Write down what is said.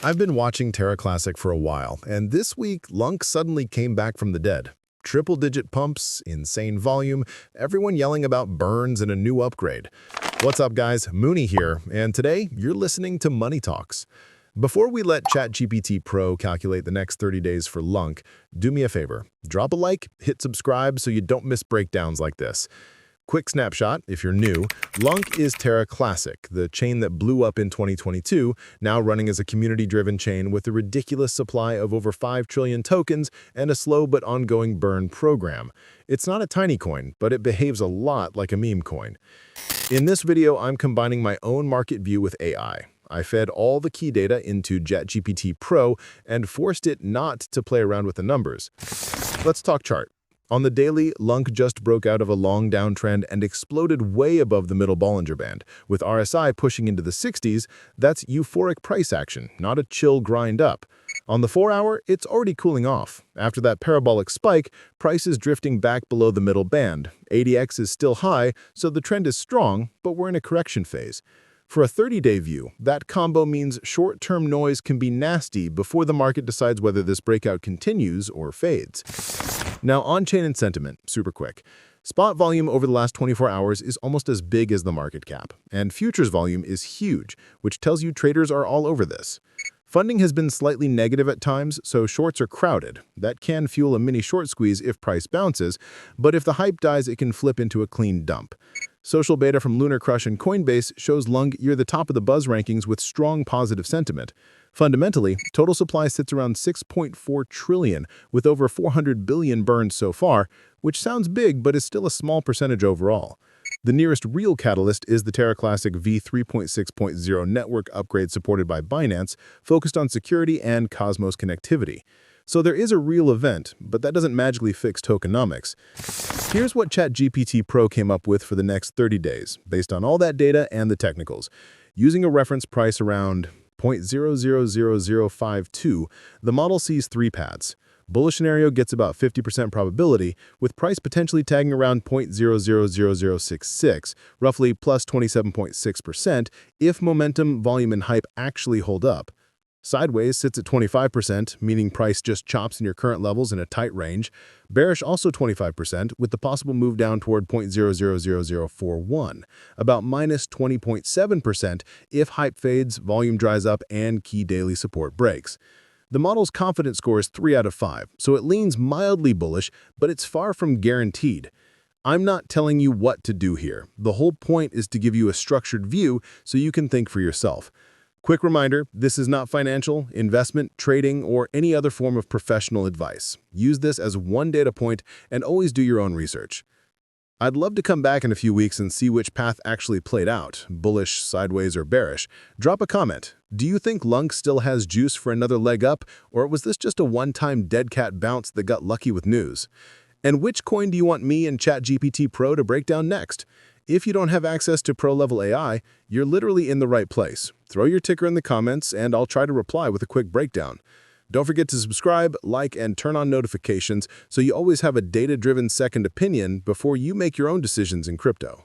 I've been watching Terra Classic for a while, and this week, LUNC suddenly came back from the dead. Triple-digit pumps, insane volume, everyone yelling about burns and a new upgrade. What's up, guys? Mooney here, and today, you're listening to Money Talks. Before we let ChatGPT PRO calculate the next 30 days for LUNC, do me a favor. Drop a like, hit subscribe so you don't miss breakdowns like this. Quick snapshot, if you're new, LUNC is Terra Classic, the chain that blew up in 2022, now running as a community-driven chain with a ridiculous supply of over 5 trillion tokens and a slow but ongoing burn program. It's not a tiny coin, but it behaves a lot like a meme coin. In this video, I'm combining my own market view with AI. I fed all the key data into ChatGPT PRO and forced it not to play around with the numbers. Let's talk chart. On the daily, LUNC just broke out of a long downtrend and exploded way above the middle Bollinger Band. With RSI pushing into the 60s, that's euphoric price action, not a chill grind up. On the 4-hour, it's already cooling off. After that parabolic spike, price is drifting back below the middle band. ADX is still high, so the trend is strong, but we're in a correction phase. For a 30-day view, that combo means short-term noise can be nasty before the market decides whether this breakout continues or fades. Now, on-chain and sentiment, super quick. Spot volume over the last 24 hours is almost as big as the market cap, and futures volume is huge, which tells you traders are all over this. Funding has been slightly negative at times, so shorts are crowded. That can fuel a mini short squeeze if price bounces, but if the hype dies, it can flip into a clean dump. Social beta from Lunar Crush and Coinbase shows LUNC near the top of the buzz rankings with strong positive sentiment. Fundamentally, total supply sits around 6.4 trillion, with over 400 billion burned so far, which sounds big but is still a small percentage overall. The nearest real catalyst is the Terra Classic v3.6.0 network upgrade supported by Binance, focused on security and Cosmos connectivity. So there is a real event, but that doesn't magically fix tokenomics. Here's what ChatGPT PRO came up with for the next 30 days, based on all that data and the technicals. Using a reference price around 0.000052, the model sees 3 paths. Bullish scenario gets about 50% probability, with price potentially tagging around 0.000066, roughly plus 27.6%, if momentum, volume, and hype actually hold up. Sideways sits at 25%, meaning price just chops in your current levels in a tight range. Bearish also 25%, with the possible move down toward 0.000041, about minus 20.7% if hype fades, volume dries up, and key daily support breaks. The model's confidence score is 3 out of 5, so it leans mildly bullish, but it's far from guaranteed. I'm not telling you what to do here. The whole point is to give you a structured view so you can think for yourself. Quick reminder, this is not financial, investment, trading, or any other form of professional advice. Use this as one data point and always do your own research. I'd love to come back in a few weeks and see which path actually played out, bullish, sideways, or bearish. Drop a comment. Do you think LUNC still has juice for another leg up, or was this just a one-time dead cat bounce that got lucky with news? And which coin do you want me and ChatGPT PRO to break down next? If you don't have access to pro-level AI, you're literally in the right place. Throw your ticker in the comments, and I'll try to reply with a quick breakdown. Don't forget to subscribe, like, and turn on notifications so you always have a data-driven second opinion before you make your own decisions in crypto.